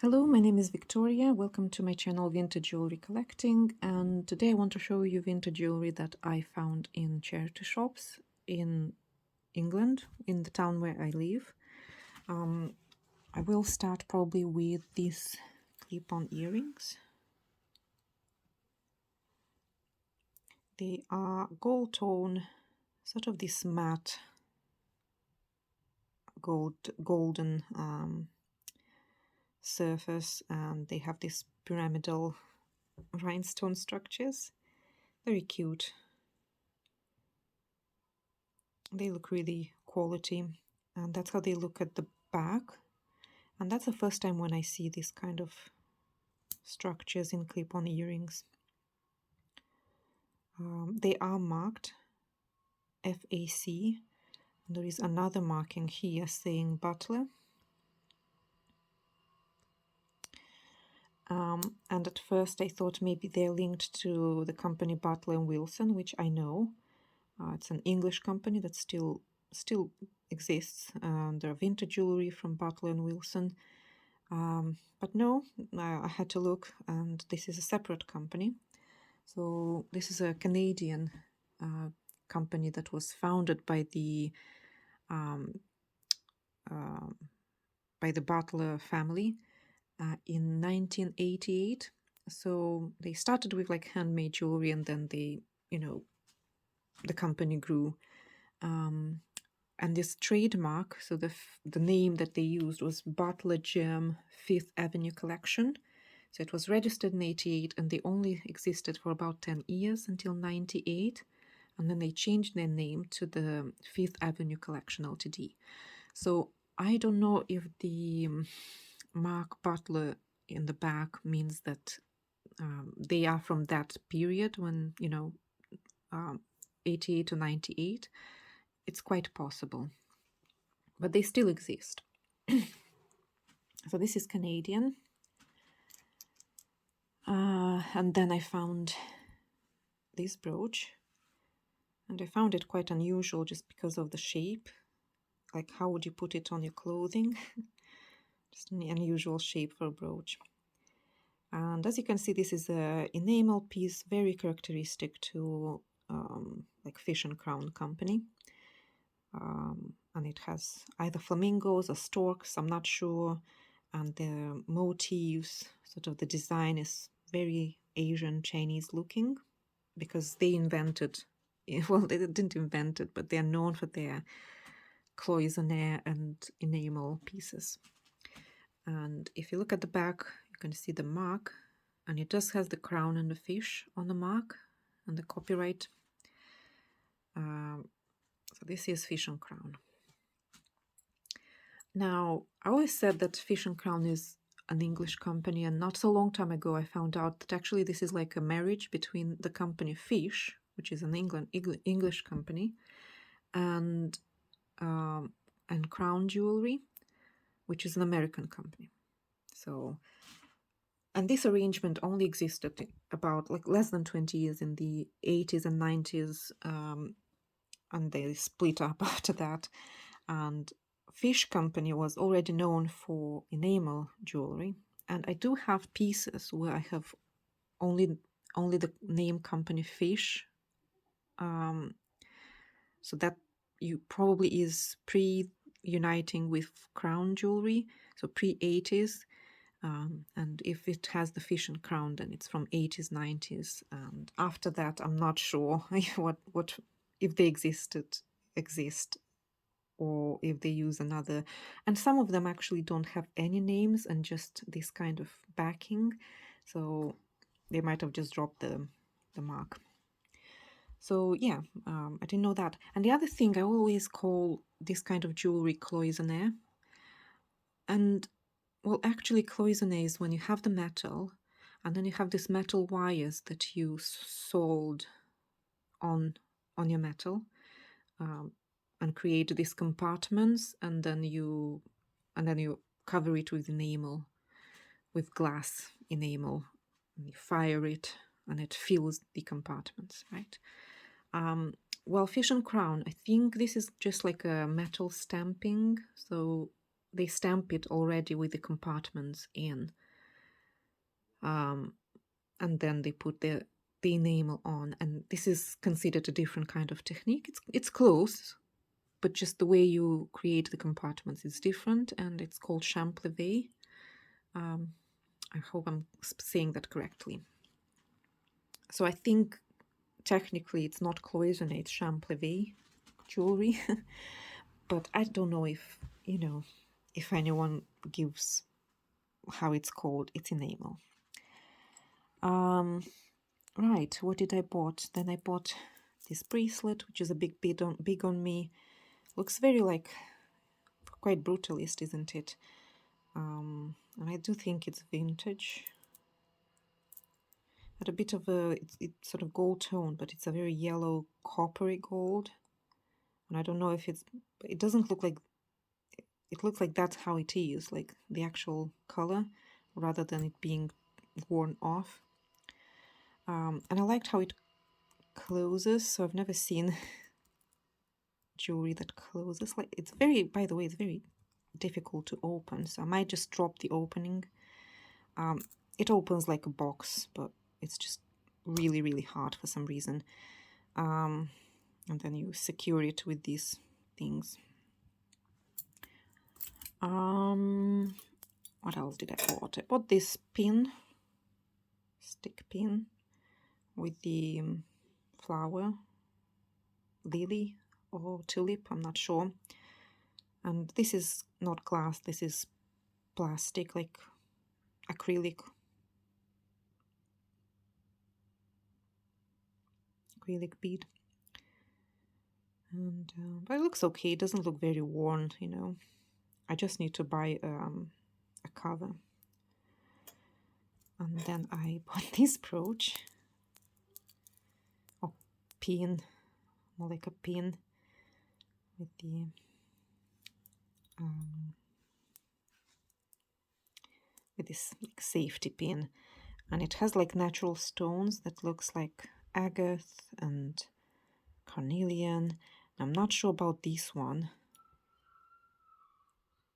Hello, my name is Victoria. Welcome to my channel Vintage Jewelry Collecting, and today I want to show you vintage jewelry that I found in charity shops in England, in the town where I live. I will start probably with these clip-on earrings. They are gold tone, sort of this matte golden surface, and they have these pyramidal rhinestone structures. Very cute. They look really quality, and that's how they look at the back. And that's the first time when I see this kind of structures in clip-on earrings. They are marked FAC. There is another marking here saying Butler. And at first I thought maybe they're linked to the company Butler & Wilson, which I know. It's an English company that still exists. There are vintage jewelry from Butler & Wilson. But no, I had to look, and this is a separate company. So this is a Canadian company that was founded by the Butler family in 1988. So they started with like handmade jewelry, and then they, the company grew. And this trademark, so the name that they used was Butler Gem Fifth Avenue Collection. So it was registered in 88, and they only existed for about 10 years until 98. And then they changed their name to the Fifth Avenue Collection Ltd. So I don't know if the mark Butler in the back means that they are from that period when, 88 to 98. It's quite possible, but they still exist. So this is Canadian. And then I found this brooch, and I found it quite unusual just because of the shape. Like, how would you put it on your clothing? Just an unusual shape for a brooch. And as you can see, this is a enamel piece, very characteristic to like fish&crown company. And it has either flamingos or storks, I'm not sure. And the motifs, sort of the design is very Asian, Chinese looking, because they invented, well, they didn't invent it, but they're known for their cloisonne and enamel pieces. And if you look at the back, you can see the mark, and it just has the crown and the fish on the mark and the copyright. So this is fish&crown. Now, I always said that fish&crown is an English company, and not so long time ago I found out that actually this is like a marriage between the company Fish, which is an English company, and Crown Jewelry, which is an American company. So, and this arrangement only existed about like less than 20 years in the 80s and 90s, and they split up after that. And Fish Company was already known for enamel jewelry, and I do have pieces where I have only the name company Fish. So that you probably is pre-uniting with Crown Jewelry, so pre-80s. And if it has the fish&crown, then it's from 80s, 90s. And after that, I'm not sure what if they exist, or if they use another. And some of them actually don't have any names and just this kind of backing. So they might have just dropped the mark. So yeah, I didn't know that. And the other thing, I always call this kind of jewelry cloisonne. And well, actually cloisonne is when you have the metal, and then you have these metal wires that you solder on your metal, and create these compartments, and then you cover it with enamel, with glass enamel, and you fire it, and it fills the compartments, right? Well, fish&crown, I think this is just like a metal stamping, so they stamp it already with the compartments in, and then they put the enamel on, and this is considered a different kind of technique. It's close, but just the way you create the compartments is different, and it's called champleve. I hope I'm saying that correctly. So I think technically it's not cloisonné, it's champleve jewelry. But I don't know if, if anyone gives how it's called. It's enamel. Right, what did I bought? Then I bought this bracelet, which is a big on me. Looks very like quite brutalist, isn't it? And I do think it's vintage. Had a bit of it's sort of gold tone, but it's a very yellow coppery gold. And I don't know if it doesn't look like, it looks like that's how it is, like the actual color, rather than it being worn off. And I liked how it closes, so I've never seen jewelry that closes. Like, it's very, by the way, it's very difficult to open, so I might just drop the opening. It opens like a box, but it's just really, really hard for some reason. And then you secure it with these things. What else did I bought? I bought this pin, stick pin, with the flower, lily or tulip, I'm not sure. And this is not glass, this is plastic, like acrylic bead. And but it looks okay. It doesn't look very worn, I just need to buy a cover. And then I bought this brooch, or pin, more like a pin, with the with this like safety pin, and it has like natural stones that looks like agate and carnelian. I'm not sure about this one.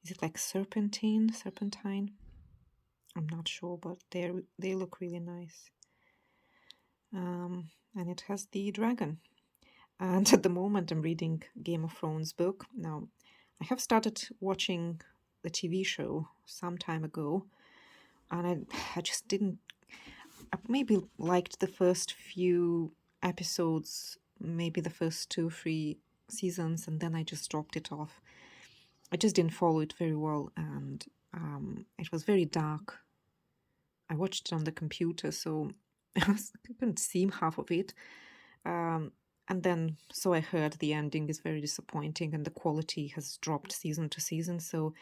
Is it like serpentine? I'm not sure, but they look really nice. And it has the dragon. And at the moment I'm reading Game of Thrones book. Now, I have started watching the TV show some time ago, and I just didn't, I maybe liked the first few episodes, maybe the first 2-3 seasons, and then I just dropped it off. I just didn't follow it very well, and it was very dark. I watched it on the computer, so I couldn't see half of it. And then, so I heard the ending is very disappointing and the quality has dropped season to season. So,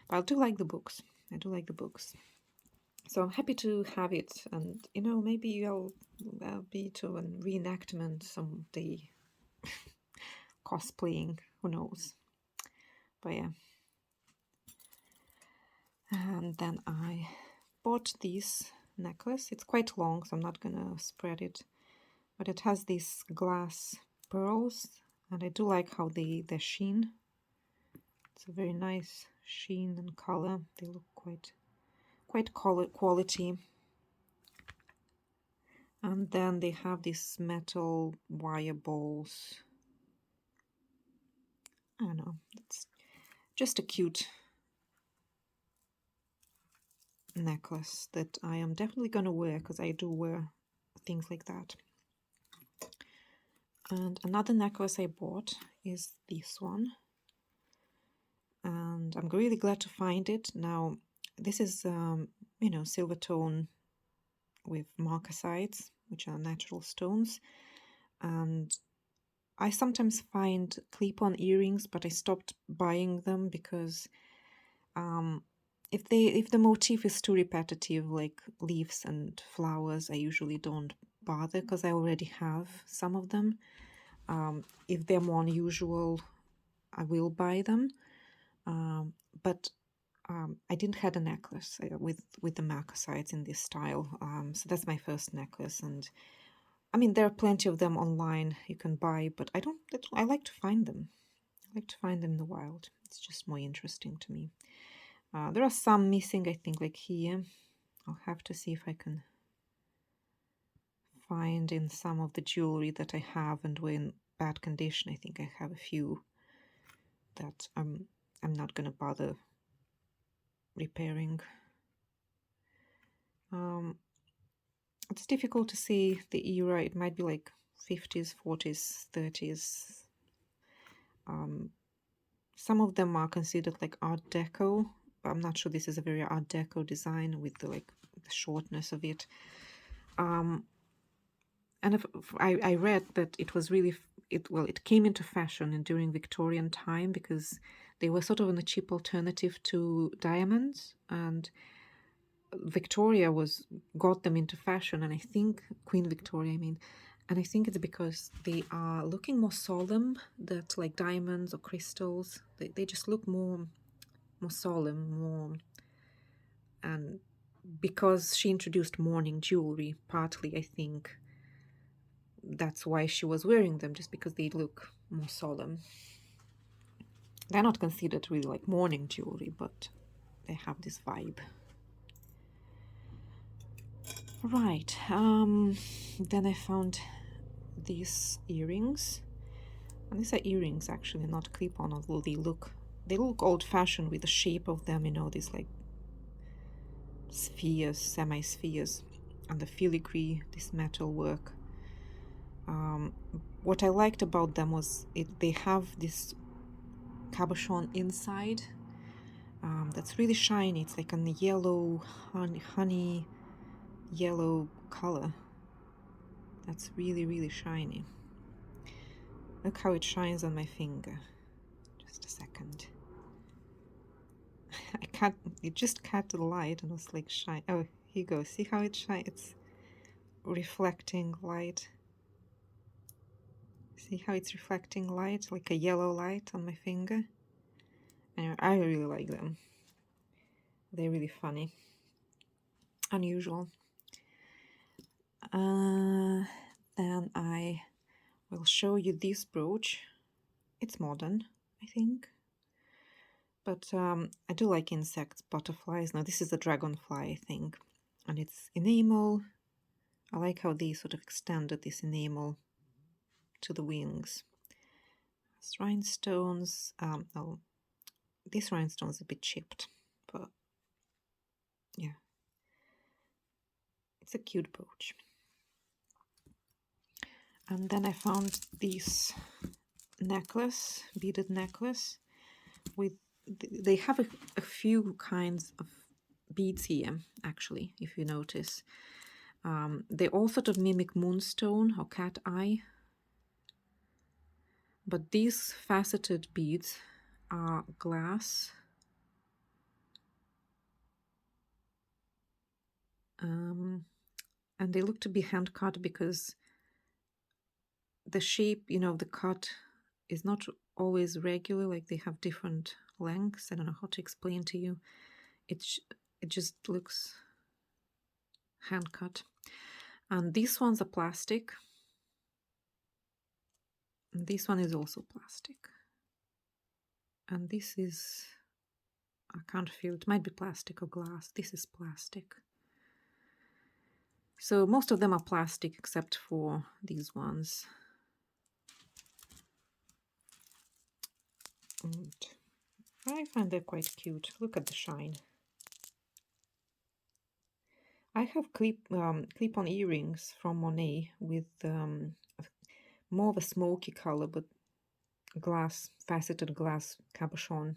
but I do like the books. I do like the books. So I'm happy to have it. And, maybe I'll be to a reenactment someday. Cosplaying, who knows. But yeah. And then I bought this necklace. It's quite long, so I'm not gonna spread it. But it has these glass pearls, and I do like how they sheen. It's a very nice sheen and color. They look quite quality. And then they have these metal wire balls. I don't know, it's just a cute necklace that I am definitely gonna wear, because I do wear things like that. And another necklace I bought is this one, and I'm really glad to find it. Now, this is Silvertone with marcasites, which are natural stones, and I sometimes find clip-on earrings, but I stopped buying them because if the motif is too repetitive, like leaves and flowers, I usually don't bother because I already have some of them. If they're more unusual, I will buy them. But I didn't have a necklace with the marcasites in this style, so that's my first necklace. And I mean, there are plenty of them online you can buy, but I like to find them. I like to find them in the wild. It's just more interesting to me. There are some missing, I think, like here. I'll have to see if I can find in some of the jewelry that I have and were in bad condition. I think I have a few that I'm not gonna bother repairing. It's difficult to see the era. It might be like 50s, 40s, 30s. Some of them are considered like Art Deco, but I'm not sure this is a very Art Deco design with the like the shortness of it. And I read that it was really it came into fashion during Victorian time because they were sort of a cheap alternative to diamonds, and Victoria got them into fashion, and I think Queen Victoria, I mean, and I think it's because they are looking more solemn, that like diamonds or crystals, they just look more solemn, more, and because she introduced mourning jewelry, partly I think that's why she was wearing them, just because they look more solemn. They're not considered really like mourning jewelry, but they have this vibe. Right, then I found these earrings, and these are earrings actually, not clip-on, although they look old-fashioned with the shape of them, you know, these like spheres, semi-spheres, and the filigree, this metal work. What I liked about them was they have this cabochon inside that's really shiny. It's like a yellow, honey yellow color. That's really, really shiny. Look how it shines on my finger. Just a second. It just caught the light and was like shine. Oh, here you go. See how it shines? It's reflecting light. See how it's reflecting light, like a yellow light on my finger? Anyway, I really like them. They're really funny. Unusual. Then I will show you this brooch. It's modern, I think. But I do like insects, butterflies. Now this is a dragonfly, I think. And it's enamel. I like how they sort of extended this enamel to the wings. It's rhinestones. Oh, this rhinestone is a bit chipped, but yeah. It's a cute brooch. And then I found this necklace, beaded necklace, with they have a few kinds of beads here, actually, if you notice. They all sort of mimic moonstone or cat eye, but these faceted beads are glass. And they look to be hand cut because the shape, you know, the cut is not always regular, like they have different lengths. I don't know how to explain to you. It just looks hand cut. And these ones are plastic. And this one is also plastic. And this is, I can't feel, it might be plastic or glass. This is plastic. So most of them are plastic except for these ones. And I find they're quite cute. Look at the shine. I have clip-on earrings from Monet with more of a smoky color, but glass, faceted glass cabochon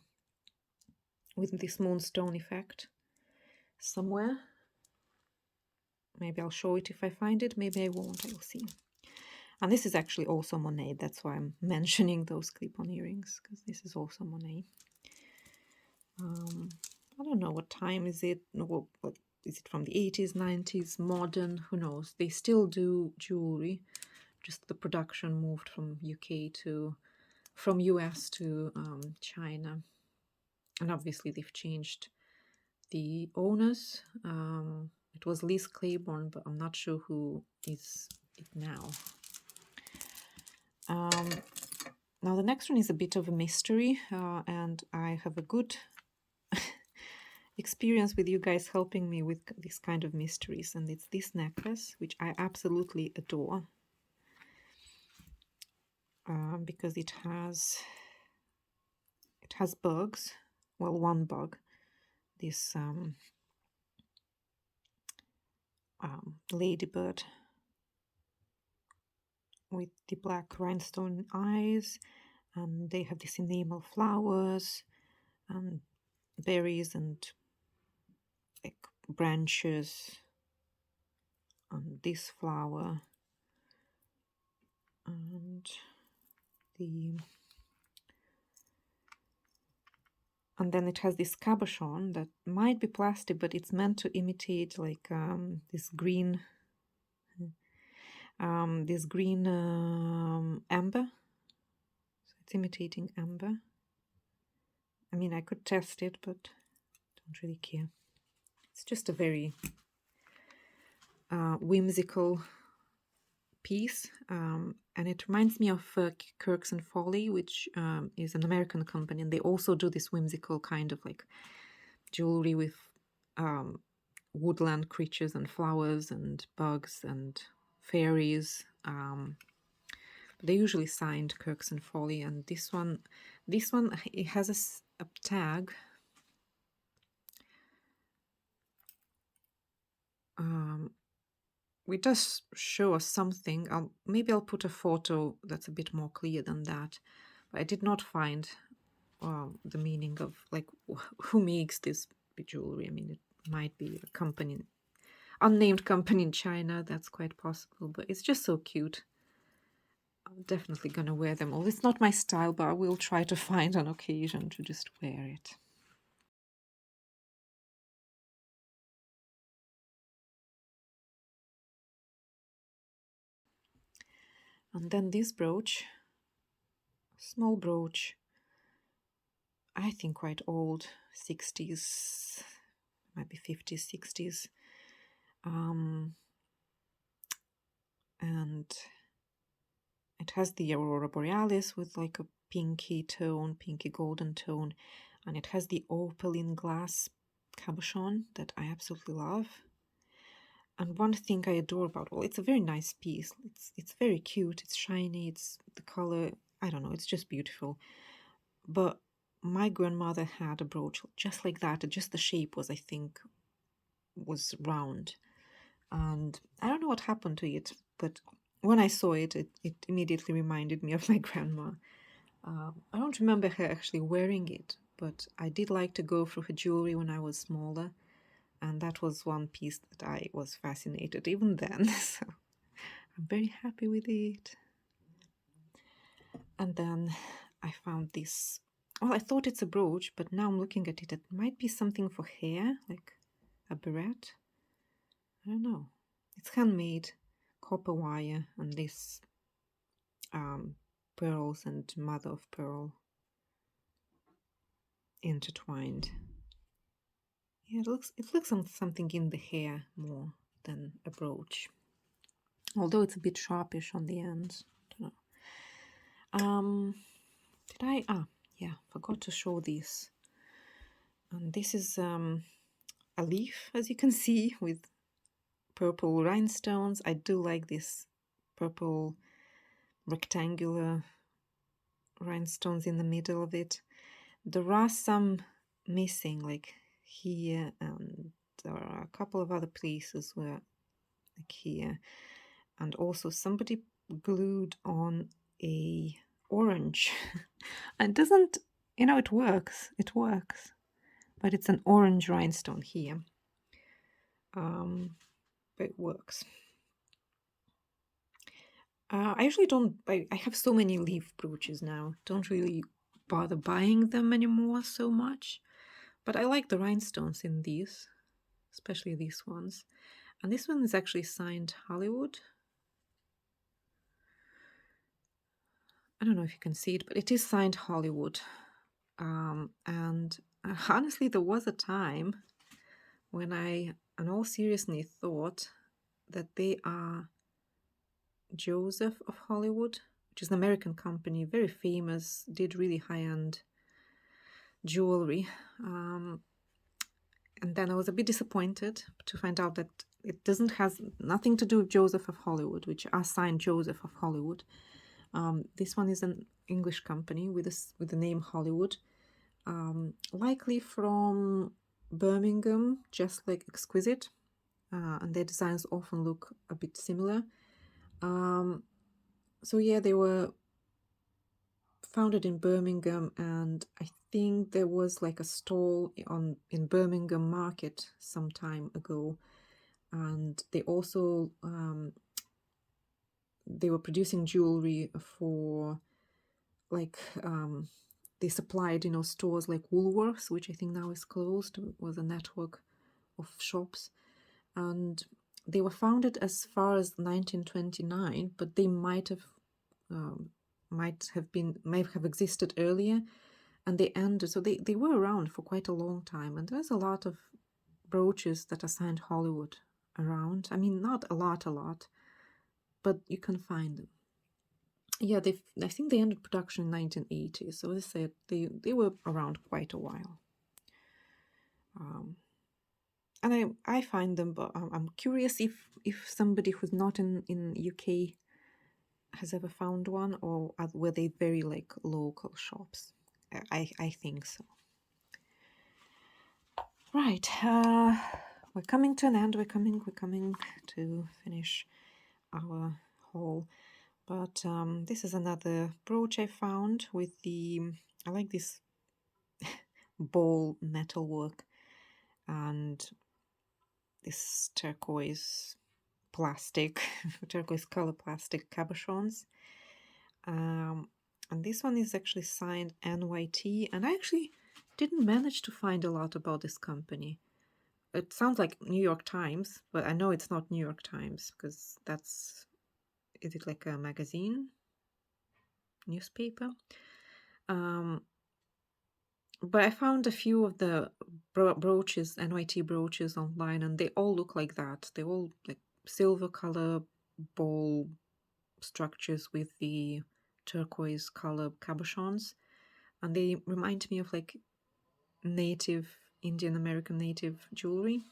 with this moonstone effect somewhere. Maybe I'll show it if I find it. Maybe I won't. I'll see. And this is actually also Monet. That's why I'm mentioning those clip-on earrings, because this is also Monet. I don't know what time is it. What is it, from the 80s, 90s, modern? Who knows? They still do jewelry. Just the production moved from US to China. And obviously they've changed the owners. It was Liz Claiborne, but I'm not sure who is it now. Now the next one is a bit of a mystery, and I have a good experience with you guys helping me with this kind of mysteries. And it's this necklace, which I absolutely adore, because it has bugs. Well, one bug. This ladybird with the black rhinestone eyes, and they have this enamel flowers and berries and like branches on this flower, and then it has this cabochon that might be plastic, but it's meant to imitate like this green amber. So it's imitating amber. I mean, I could test it, but don't really care. It's just a very whimsical piece, and it reminds me of Kirks and Foley, which is an American company, and they also do this whimsical kind of like jewelry with woodland creatures and flowers and bugs and fairies. They usually signed Kirks and Foley, and this one it has a tag. It does show us something. Maybe I'll put a photo that's a bit more clear than that. But I did not find the meaning of like who makes this jewelry. I mean, it might be a company, unnamed company in China. That's quite possible, but it's just so cute. I'm definitely gonna wear them all. It's not my style, but I will try to find an occasion to just wear it. And then this brooch, small brooch, I think quite old, 60s, might be 50s, 60s. And it has the Aurora Borealis with like a pinky golden tone, and it has the opaline glass cabochon that I absolutely love. And one thing I adore about, well, it's a very nice piece. It's very cute. It's shiny. It's the color. I don't know. It's just beautiful. But my grandmother had a brooch just like that. Just the shape was, I think, was round. And I don't know what happened to it, but when I saw it, it immediately reminded me of my grandma. I don't remember her actually wearing it, but I did like to go through her jewelry when I was smaller. And that was one piece that I was fascinated even then. So I'm very happy with it. And then I found this. Well, I thought it's a brooch, but now I'm looking at it. It might be something for hair, like a barrette. I don't know. It's handmade, copper wire, and this pearls and mother of pearl intertwined. Yeah, it looks like something in the hair more than a brooch. Although it's a bit sharpish on the ends. Don't know. Did I? Yeah, forgot to show this. And this is a leaf, as you can see, with purple rhinestones. I do like this purple rectangular rhinestones in the middle of it. There are some missing, like here, and there are a couple of other places where, like here, and also somebody glued on a orange. And doesn't, it works, but it's an orange rhinestone here. But it works. I usually don't, I have so many leaf brooches now, don't really bother buying them anymore so much, but I like the rhinestones in these, especially these ones. And this one is actually signed Hollywood. I don't know if you can see it, but it is signed Hollywood. And honestly, there was a time when I, in all seriousness, thought that they are Joseph of Hollywood, which is an American company, very famous, did really high-end jewelry. And then I was a bit disappointed to find out that it doesn't has nothing to do with Joseph of Hollywood, which I signed Joseph of Hollywood. This one is an English company with the name Hollywood, likely from Birmingham, just like Exquisite, and their designs often look a bit similar. So yeah, they were founded in Birmingham, and I think there was like a stall in Birmingham Market some time ago, and they also they were producing jewelry for like they supplied stores like Woolworths, which I think now is closed. It was a network of shops, and they were founded as far as 1929, but they might have existed earlier, and they ended. So they were around for quite a long time, and there's a lot of brooches that are signed Hollywood around. I mean, not a lot, but you can find them. Yeah, I think they ended production in 1980. So as I said, they were around quite a while. And I find them, but I'm curious if somebody who's not in UK has ever found one, or were they very like local shops? I think so. Right, we're coming to an end. We're coming to finish our haul. But this is another brooch I found with I like this ball metalwork and this turquoise color plastic cabochons. And this one is actually signed NYT, and I actually didn't manage to find a lot about this company. It sounds like New York Times, but I know it's not New York Times because is it like a magazine? Newspaper? But I found a few of the brooches, NYT brooches online, and they all look like that. They all like silver color ball structures with the turquoise color cabochons, and they remind me of like native Indian American native jewelry.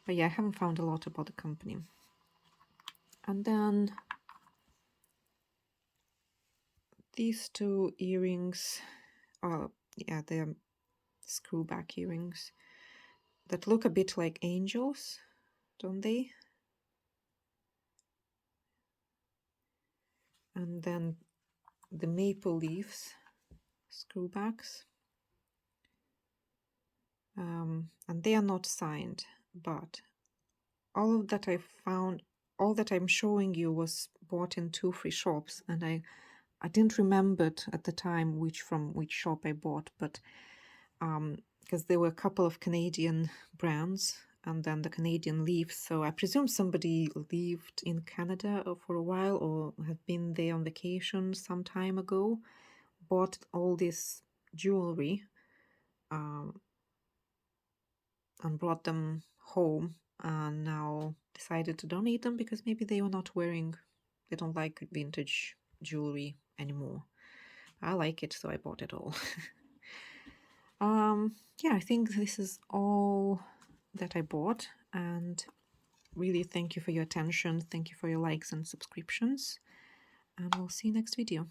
But yeah, I haven't found a lot about the company. And then these two earrings, yeah, they're screwback earrings that look a bit like angels, don't they? And then the maple leaves screwbacks, and they are not signed, but all that I found, all that I'm showing you was bought in 2 free shops, and I didn't remember at the time from which shop I bought, but because there were a couple of Canadian brands and then the Canadian leaves, so I presume somebody lived in Canada for a while or have been there on vacation some time ago, bought all this jewelry and brought them home, and now decided to donate them because maybe they don't like vintage jewelry anymore. I like it, so I bought it all. Yeah, I think this is all that I bought, and really thank you for your attention. Thank you for your likes and subscriptions, and we'll see you next video.